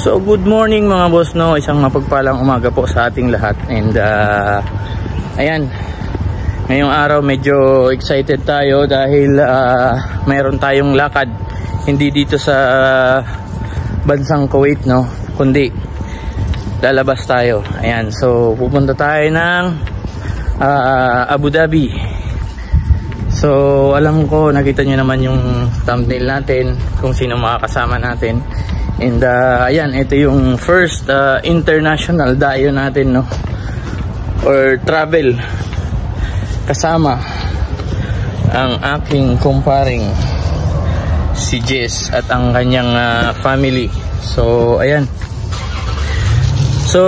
So good morning mga boss, no, isang mapagpalang umaga po sa ating lahat. And ayan, ngayong araw medyo excited tayo dahil mayroon tayong lakad, hindi dito sa bansang Kuwait, no, kundi lalabas tayo. Ayan, so pupunta tayo ng Abu Dhabi. So alam ko nakita nyo naman yung thumbnail natin kung sino makakasama natin. And ayan, ito yung first international dayo natin, no, or travel kasama ang aking kumparing si Jess at ang kanyang family. So ayan, so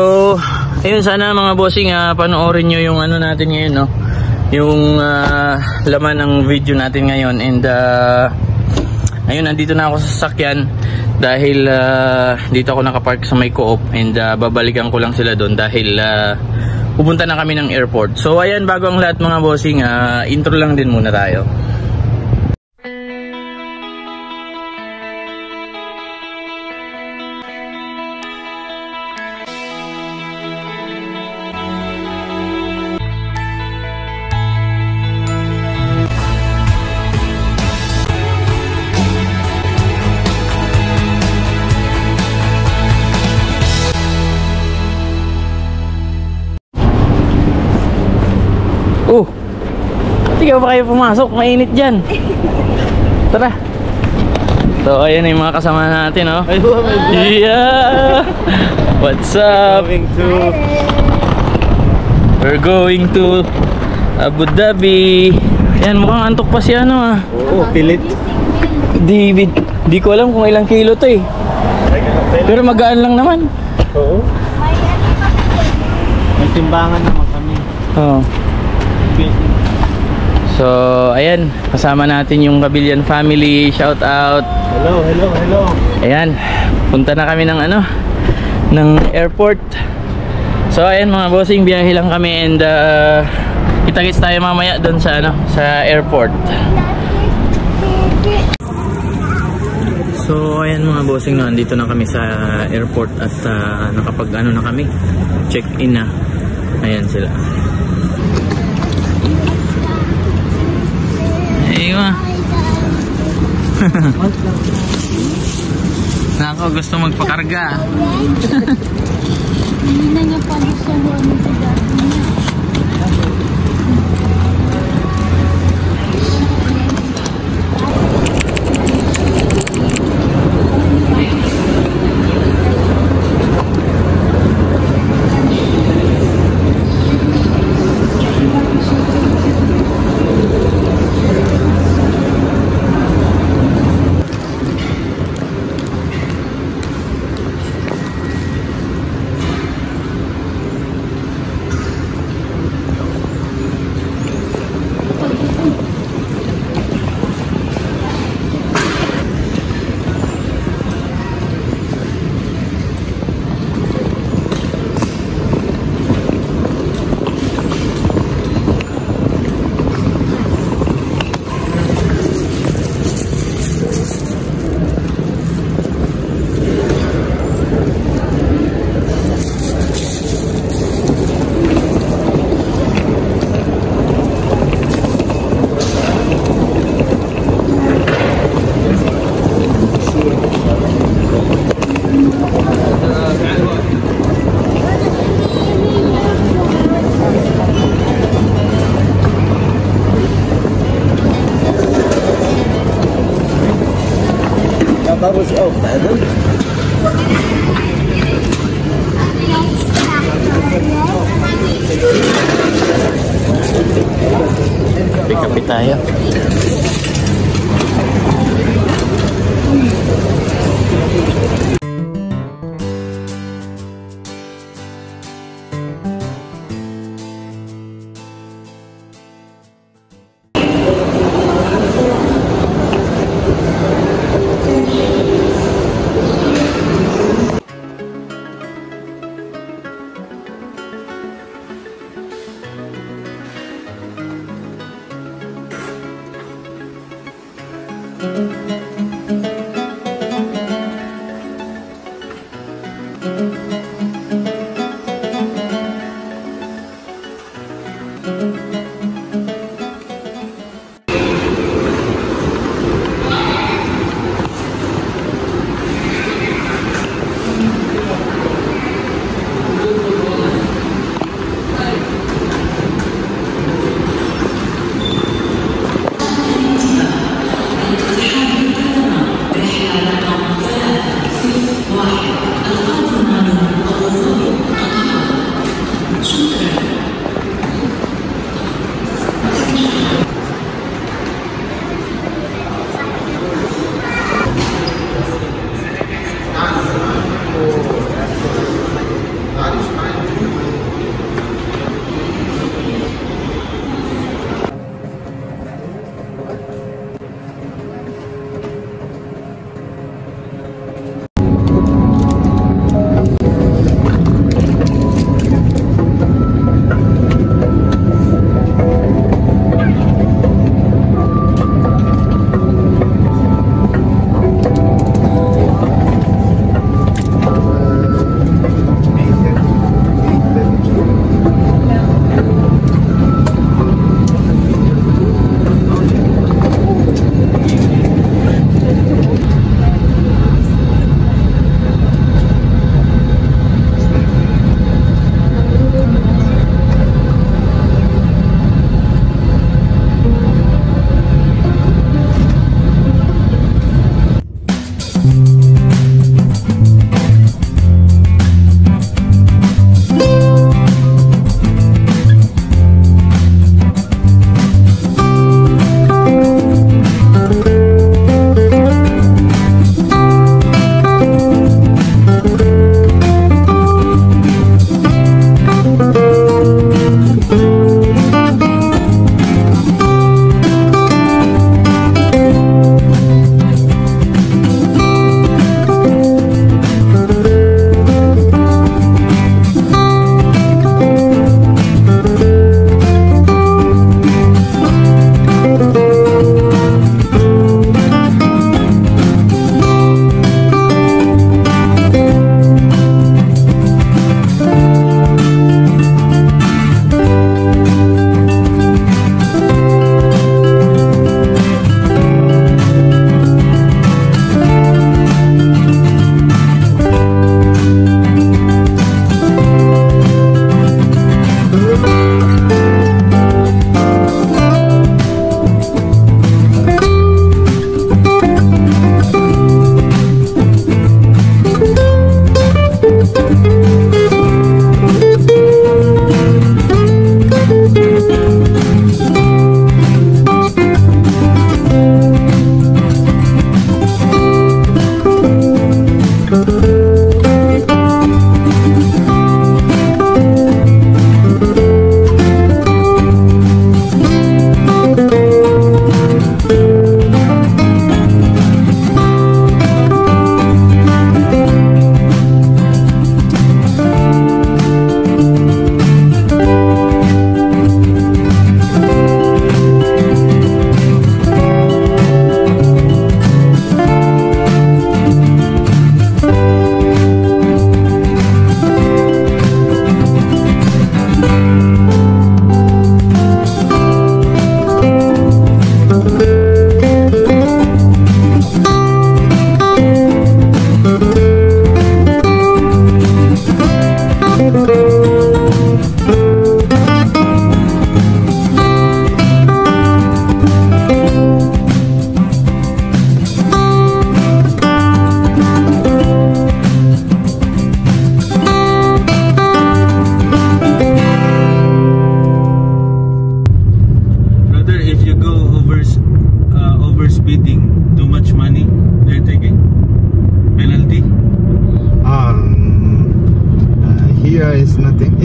ayun, sana mga bossing panoorin nyo yung ano natin ngayon, no, yung laman ng video natin ngayon. And ayun, nandito na ako sa sasakyan dahil dito ako nakapark sa may Co-op. And babalikan ko lang sila doon dahil pupunta na kami ng airport. So ayan, bago ang lahat mga bossing, intro lang din muna tayo. Hindi ka ba kayo pumasok? Mainit dyan. Tara. So ayan yung mga kasama natin, oh. Yeah. What's up? We're going to Abu Dhabi. Ayan, mukhang antok pa si ano, ah. Oo, pilit. Di ko alam kung ilang kilo to, eh. Pero magaan lang naman. Oo. May timbangan naman kami. Oo. So ayan, kasama natin yung Kabilyan family. Shout out. Hello. Ayan, punta na kami ng ano, ng airport. So ayan mga bossing, biyahe lang kami. And kita-kits tayo mamaya doon sa ano, sa airport. So ayan mga bossing, nandito na kami sa airport at nakapag ano na kami, check in na. Ayan sila. Ayun. Nako, gusto magpakarga. Hindi na niya pa gusto mo Tapos tayo. Kape tayo.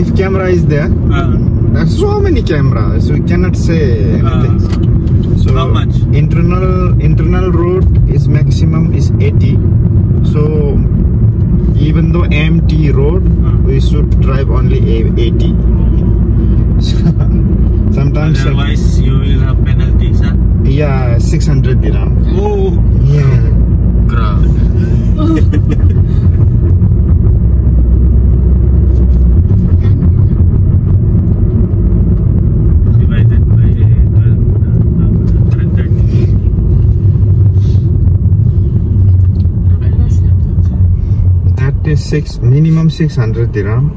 if camera is there, there's so many cameras, so we cannot say anything. So how much? Internal road is maximum is 80. So even though empty road, we should drive only 80. Sometimes otherwise you will have penalties, huh? yeah, 600 dirham. Oh, Yeah. Grabe. divided by 130. That is minimum 600 dirham.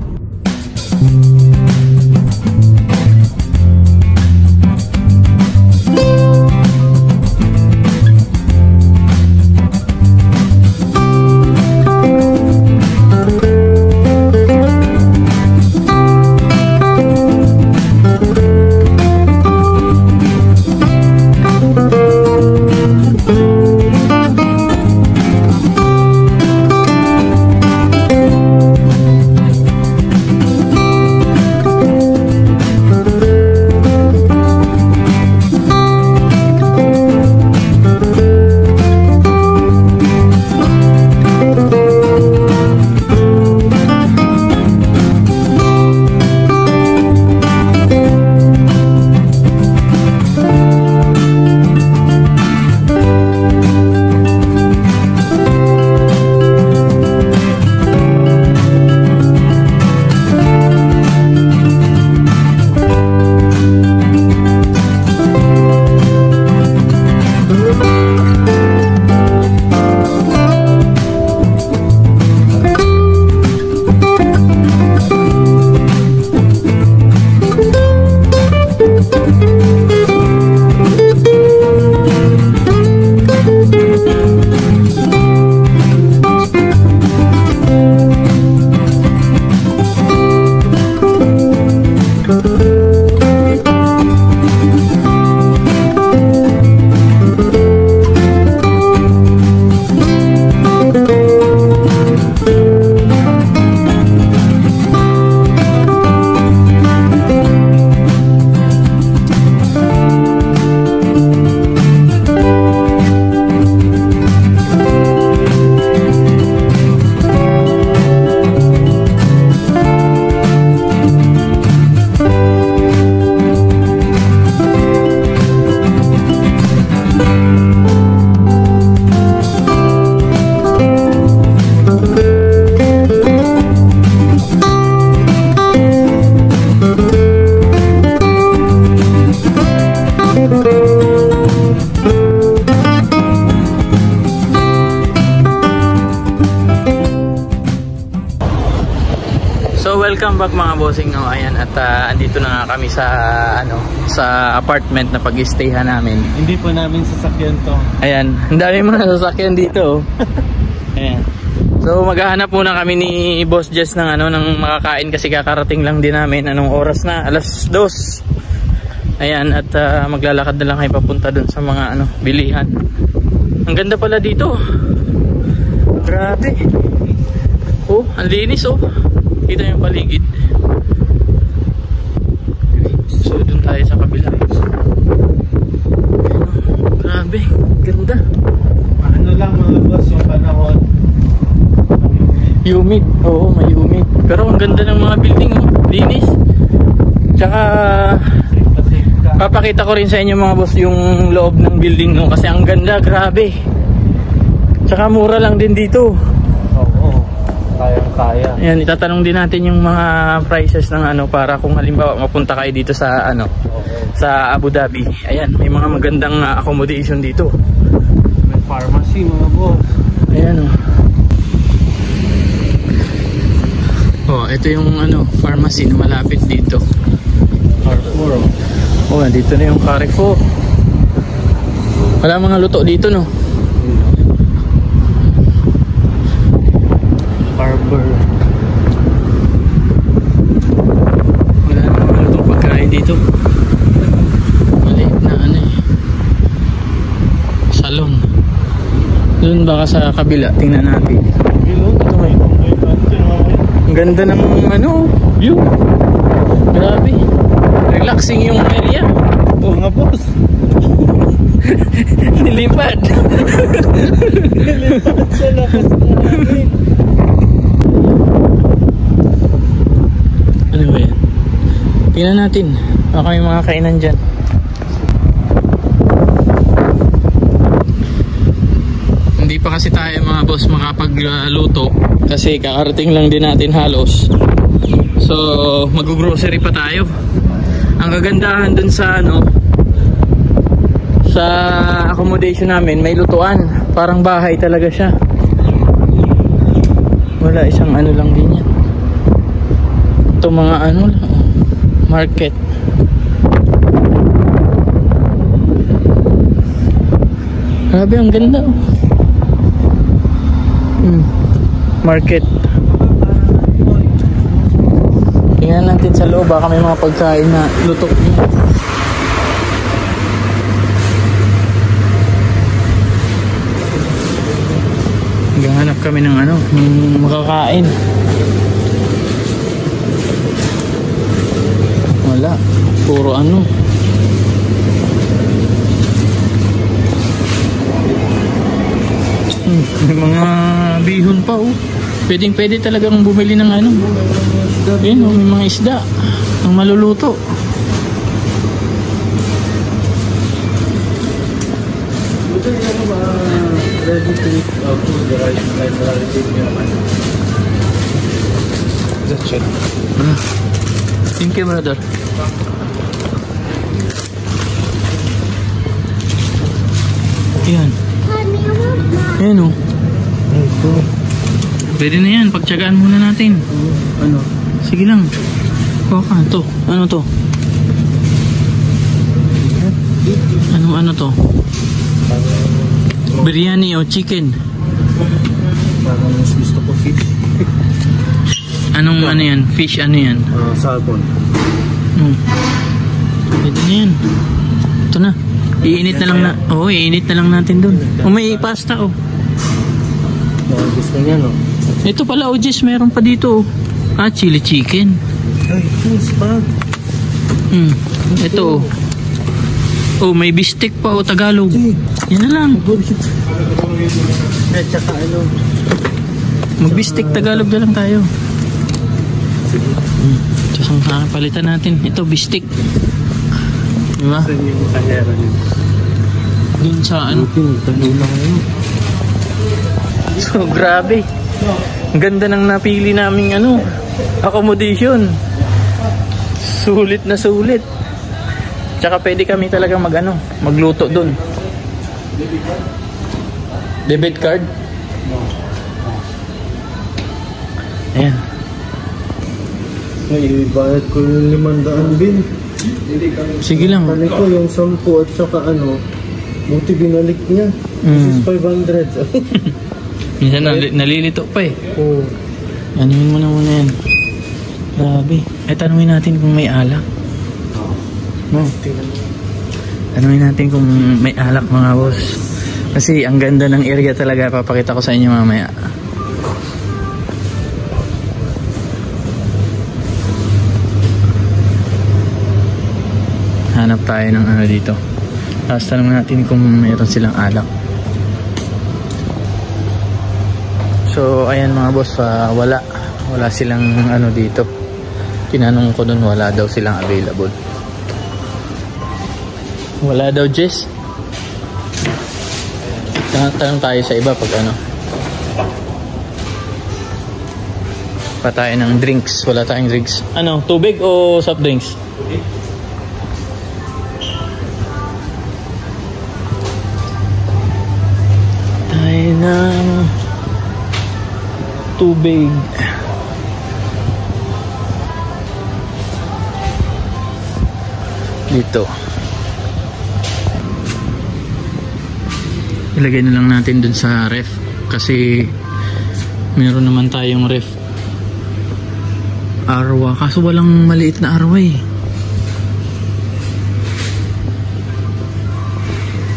So welcome back mga bossing, no. Ayan, at andito na nga kami sa sa apartment na pag-stayhan namin. Hindi po namin sasakyan to. Ayan, ang dami mga sasakyan dito. Ayan. So maghahanap muna kami ni Boss Jess ng ng makakain kasi kakarating lang din namin. Anong oras na? Alas 2. Ayan, at maglalakad na lang kayo papunta dun sa mga bilihan. Ang ganda pala dito. Grabe. Oh, ang linis oh. Kita yung paligid. So dun tayo sa kabila. Grabe, ganda. Ano lang mga boss yung panahon? Humid, oo, may humid. Pero ang ganda ng mga building, oh. Linis. Tsaka papakita ko rin sa inyo mga boss yung loob ng building, no? Kasi ang ganda, grabe. Tsaka mura lang din dito. Oo, kayang-kaya. Ayan, itatanong din natin yung mga prices ng para kung halimbawa mapunta kayo dito sa sa Abu Dhabi. Ayan, may mga magandang accommodation dito. May pharmacy mga boss. Ayan, oh. Oh, ito yung pharmacy na malapit dito. Carrefour. Oh, dito na yung Carrefour. Wala mga luto dito, no? Barber. Wala na mga lutong pagkain dito. Maliit na salon. Doon baka sa kabila, tingnan natin. Ito may Ang ganda ng view. Grabe. Relaxing yung area. Oo nga boss. Nilipad. Nilipad sa lakas namin. Ano ba yan? Tingnan natin. Baka may mga kainan dyan. Hindi pa kasi tayo mga boss makapagluto kasi kakarating lang din natin halos. So mag-grocery pa tayo. Ang kagandahan dun sa sa accommodation namin, may lutuan. Parang bahay talaga siya. Wala, isang lang din yan. Ito mga market. Grabe, ang ganda. Market. Tingnan natin sa loob, baka may mga pagkain na lutok niya. Naghahanap kami ng makakain. Wala, puro may mga bihon pa pwede talagang bumili ng yun, may mga isda ang maluluto. Ready to eat food, the rice, like that's it. Thank you, brother. Yan. Yan pwede na yan, pagtsagaan muna natin. Sige lang. Kuha ka. Ito. Ano to? Ano to? Biryani o chicken? Parang mas gusto ko fish. Anong yan? Fish yan? Salmon. Pwede na yan. Ito na. Iinit na lang iinit na lang natin dun. May pasta Gusto niya Ito pala Jess, meron pa dito chili chicken. Ay, fish pa. Ito may bistek pa Tagalog. Yan na lang. At saka Mag-bistek Tagalog na lang tayo. Sasang palitan natin. Ito bistek. Diba? Dun sa So grabe. Ang ganda ng napili naming accommodation. Sulit na sulit. Tsaka pwede kami talaga magluto dun. Debit card. Ayan. Ibayad ko yung 500 bin. Sige lang. Tali ko yung 10 at saka buti binalik niya. This is 500. Minsan nalilito pa Oo. Anuhin mo na muna yan. Grabe. Tanungin natin kung may alak. Tanungin natin kung may alak mga boss. Kasi ang ganda ng area talaga. Papakita ko sa inyo mamaya. Hanap tayo ng dito. Tapos tanungin natin kung mayroon silang alak. So ayan mga boss, wala silang dito. Tinanong ko dun, wala daw silang available. Wala daw Jess. Tanong tayo sa iba pag pa tayo ng drinks. Wala tayong drinks. Tubig o soft drinks? Tayo ng tubig. Dito. Ilagay na lang natin dun sa ref kasi meron naman tayong ref arwa, kaso walang maliit na arwa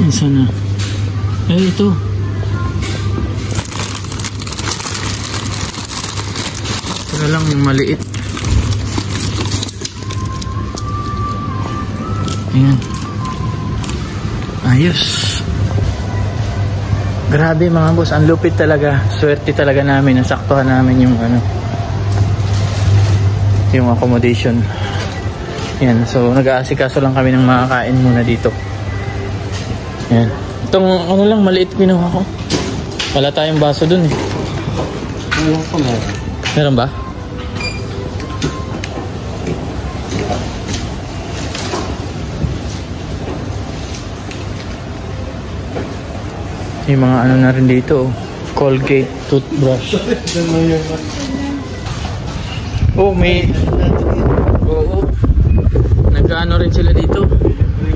Isa na. Ito. Ito na lang yung maliit. Ayan. Ayos. Grabe mga boss, ang lupit talaga. Swerte talaga namin, nasaktuhan namin yung ano, yung accommodation. Yan, so nag-aasikaso lang kami ng makakain muna dito. Yan. Itong ano lang, maliit kinuha ko. Wala tayong baso dun eh. Meron ba? Yung mga ano na rin dito, Colgate toothbrush. Oh, may nag-ano rin sila dito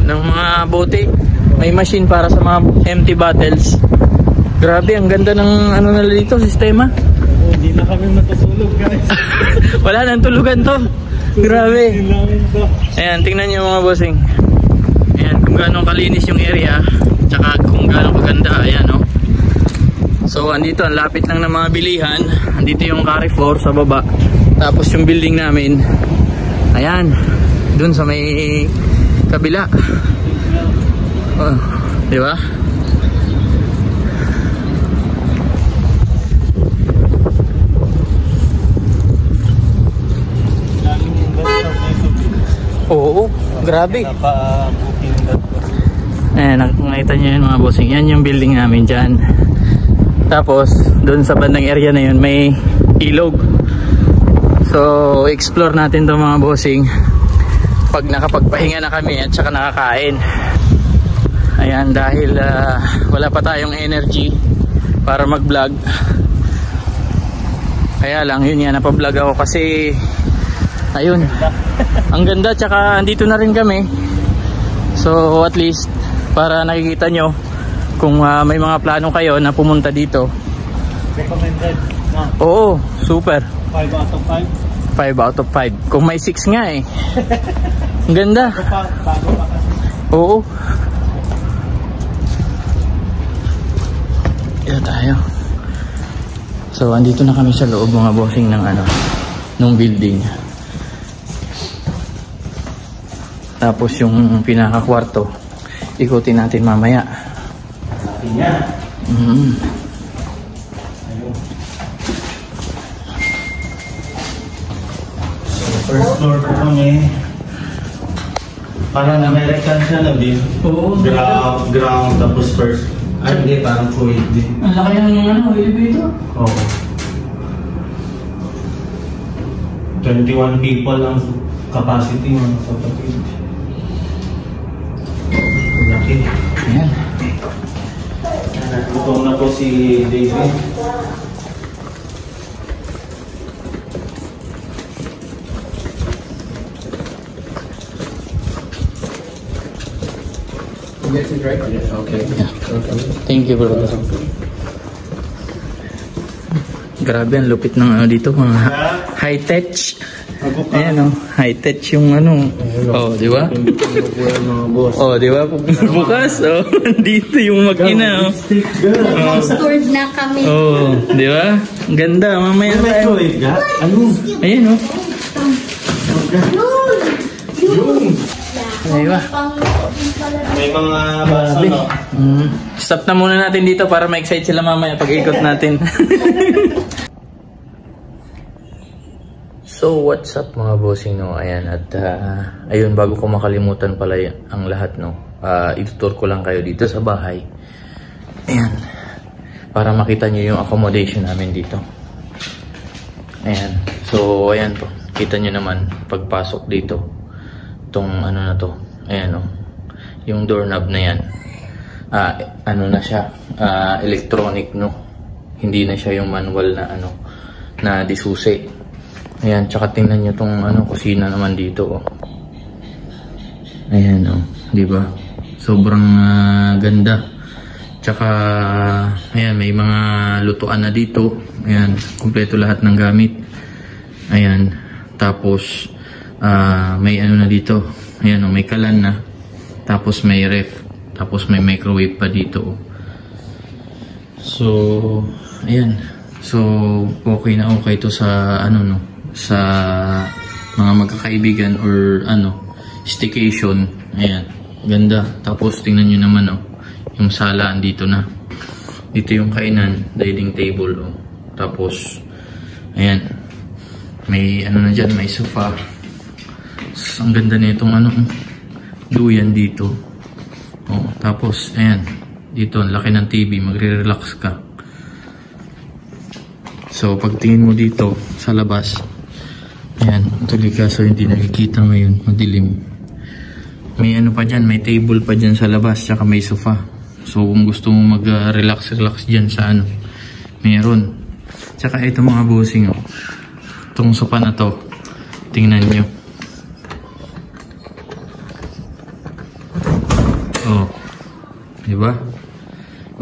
ng mga bote. May machine para sa mga empty bottles. Grabe, ang ganda ng ano na dito, sistema. Hindi na kami matutulog, guys. Wala nang tulugan to. Grabe. Ayan, tingnan nyo mga bossing. Ayan, kung gaano kalinis yung area, tsaka kung gaano kaganda. Ayan, oh. So, andito, ang lapit lang ng mga bilihan. Andito yung Carrefour sa baba. Tapos yung building namin, ayan, dun sa may kabila. Oh, di ba? Oo, grabe. Ayan, nakita nyo yun mga bossing. Yan yung building namin dyan. Tapos, dun sa bandang area na yun, may ilog. So, explore natin to mga bossing pag nakapagpahinga na kami at saka nakakain. Ayan, dahil wala pa tayong energy para mag-vlog. Kaya lang, yun nga, napablog ako kasi ayun, ang ganda, tsaka andito na rin kami. So, at least para nakikita nyo kung may mga plano kayo na pumunta dito. Recommended, no? Oo, super. 5 out of 5? 5 out of 5. Kung may 6 nga eh. Ang ganda. Bago pa kasi. Oo. Yan tayo. So, andito na kami sa loob mga bossing ng ano, nung building. Tapos yung pinaka-kwarto, ikutin natin mamaya. First floor po kami. Parang American siya na din. Oo. Ground tapos first. Ay hindi, parang Kuwait din. Ang laki ng ano, elevator. Oo. 21 people ang capacity ng kapatid. Laki. Ayan. Gutom na po si David. Yes, it's right. Yeah. Okay. Yeah. Thank you bro. Grabe, ang lupit ng ano dito, mga high-tech. Ayan o, high-tech yung ano. Oh, di ba? Oh, di ba? Bukas, oh, dito yung mag-ina. Stored na kami. Oh, di ba? Ang ganda, mamaya tayo. Ayan o. Di ba? May mga baso, no? Stop na muna natin dito para ma-excite sila mamaya pag-ikot natin. So what's up mga bossing, no? Ayan, at ayun, bago ko makalimutan pala ang lahat, no? Itutur ko lang kayo dito sa bahay. Ayan, para makita nyo yung accommodation namin dito. Ayan, so ayan po, kita nyo naman pagpasok dito itong ano na to. Ayan, no? Yung doorknob na yan, ano na siya, electronic, no? Hindi na siya yung manual na ano, na disusi. Ayan, tsaka tingnan nyo tong ano, kusina naman dito, oh. Ayan, oh, di ba? Sobrang ganda. Tsaka ayan, may mga lutuan na dito. Ayan, kumpleto lahat ng gamit. Ayan, tapos may ano na dito. Ayan, oh, may kalan na. Tapos may ref. Tapos may microwave pa dito, oh. So ayan, so okay na okay to sa ano, no, sa mga magkakaibigan or ano, staycation. Ayan, ganda. Tapos tingnan nyo naman oh, yung sala andito na. Dito yung kainan, dining table oh. Tapos ayan, may ano na dyan, may sofa. Ang ganda na itong ano, duyan dito oh. Tapos ayan, dito ang laki ng TV, magre-relax ka. So pagtingin mo dito sa labas, ayan, tuloy kaso hindi nakikita ngayon, madilim. May ano pa dyan, may table pa dyan sa labas, tsaka may sofa. So kung gusto mo mag-relax dyan sa ano, meron. Tsaka ito mga bossing oh, itong sofa na to, tingnan nyo oh, diba?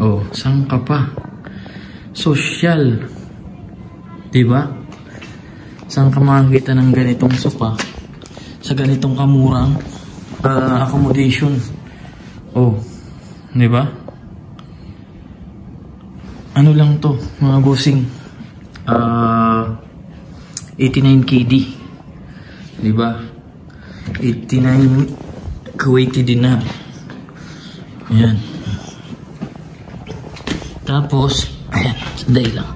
Oh, saan ka pa? Social, diba? Saan ka makakita ng ganitong sofa sa ganitong kamurang accommodation? Oh, diba? Ano lang to mga bossing, 89 KD, diba? 89 Kuwaiti dinar. Ayan. Tapos ayan, sandali lang.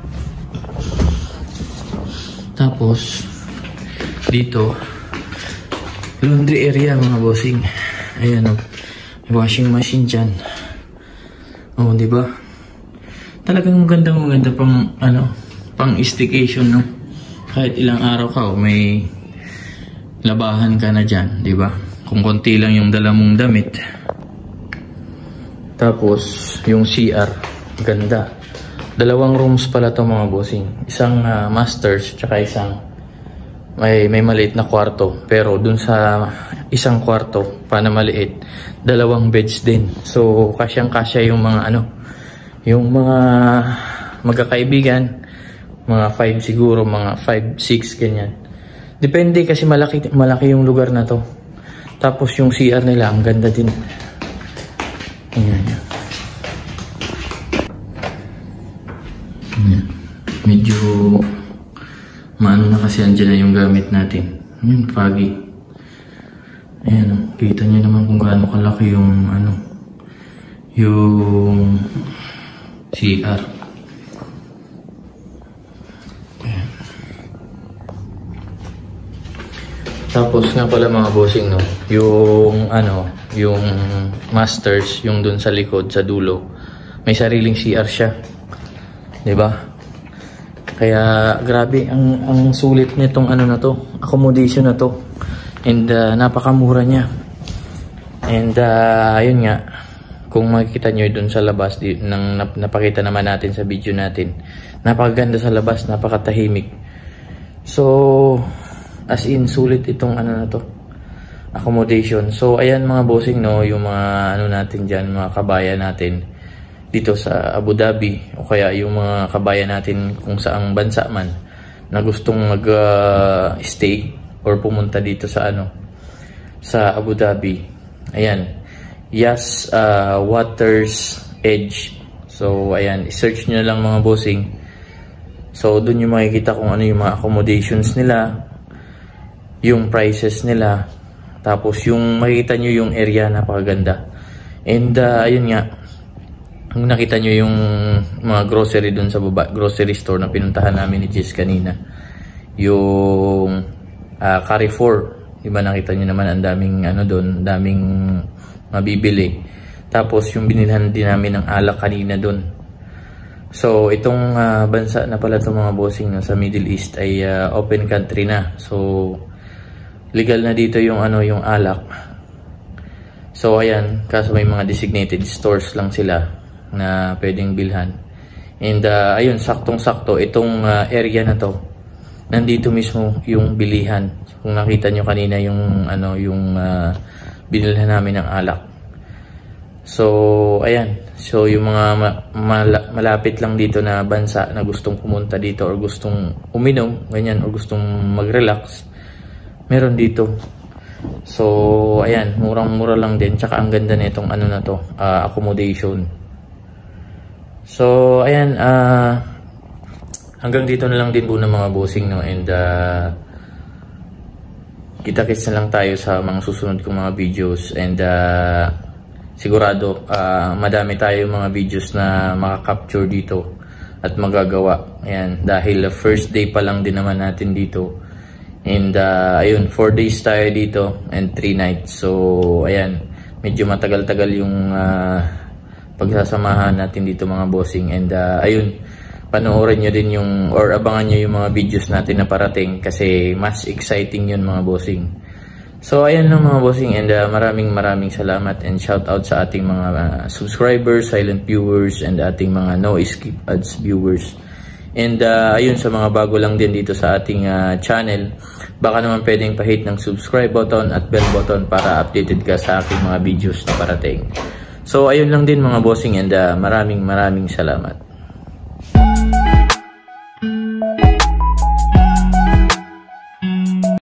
Tapos dito laundry area mga bossing. Ayan oh, washing machine dyan. Oh, di ba? Talagang maganda pang ano, pang staycation no. Kahit ilang araw ka oh, may labahan ka na dyan, di ba? Kung konti lang yung dala mong damit. Tapos yung CR, ganda. 2 rooms pala to mga bossing. Isang masters tsaka isang may maliit na kwarto. Pero dun sa isang kwarto pa na maliit, 2 beds din. So kasyang-kasya yung mga ano, yung mga magkakaibigan, mga 5 siguro, mga 5, 6 ganyan. Depende kasi malaki yung lugar na to. Tapos yung CR nila ang ganda din. Ayan. Ayan. Medyo maano na kasi andyan na yung gamit natin. Ayan, foggy. Ayan, kita nyo naman kung gaano kalaki yung ano, yung CR. Ayan. Tapos nga pala mga bossing no, yung ano, yung masters, yung dun sa likod, sa dulo, may sariling CR siya. 'Di ba? Kaya grabe ang sulit nitong ano na to, accommodation na to. And napakamura niya. And ayun nga, kung makikita nyo dun sa labas, nang napakita naman natin sa video natin, napakaganda sa labas, napakatahimik. So as in sulit itong ano na to, accommodation. So ayan mga bossing no, yung mga ano natin dyan, mga kabayan natin dito sa Abu Dhabi, o kaya yung mga kabayan natin kung saang bansa man na gustong mag stay or pumunta dito sa ano, sa Abu Dhabi. Ayan, Yas Water's Edge. So ayan, i-search nyo lang mga bossing. So dun yung makikita kung ano yung mga accommodations nila, yung prices nila, tapos yung makikita nyo yung area, napakaganda. And ayun nga, kung nakita nyo yung mga grocery dun sa baba, grocery store na pinuntahan namin ni Jess kanina, yung Carrefour, diba nakita nyo naman ang daming ano dun, daming mabibili. Tapos yung binilhan din namin ng alak kanina dun. So itong bansa na pala itong mga bossing no, sa Middle East ay open country na. So legal na dito yung ano, yung alak. So ayan, kaso may mga designated stores lang sila na pwedeng bilhan. And ayun, saktong-sakto itong area na to, nandito mismo yung bilihan. Kung nakita nyo kanina yung ano, yung binilhan namin ng alak. So ayan, so yung mga malapit lang dito na bansa na gustong pumunta dito or gustong uminom ganyan or gustong mag-relax, meron dito. So ayan, murang-mura lang din, tsaka ang ganda nitong ano na to, accommodation. So ayan, hanggang dito na lang din po ng mga bossing no. And kita-kits na lang tayo sa mga susunod kong mga videos, and sigurado madami tayo mga videos na makakapture dito at magagawa. Ayan, dahil first day pa lang din naman natin dito, and ayun, 4 days tayo dito and 3 nights. So ayan, medyo matagal-tagal yung pagsasamahan natin dito mga bossing, and ayun, panoorin nyo din yung, or abangan nyo yung mga videos natin na parating, kasi mas exciting yun mga bossing. So ayan lang mga bossing, and maraming salamat, and shout out sa ating mga subscribers, silent viewers, and ating mga no skip ads viewers. And ayun, sa mga bago lang din dito sa ating channel, baka naman pwedeng pa-hit ng subscribe button at bell button para updated ka sa ating mga videos na parating. So ayun lang din mga bossing, and maraming salamat.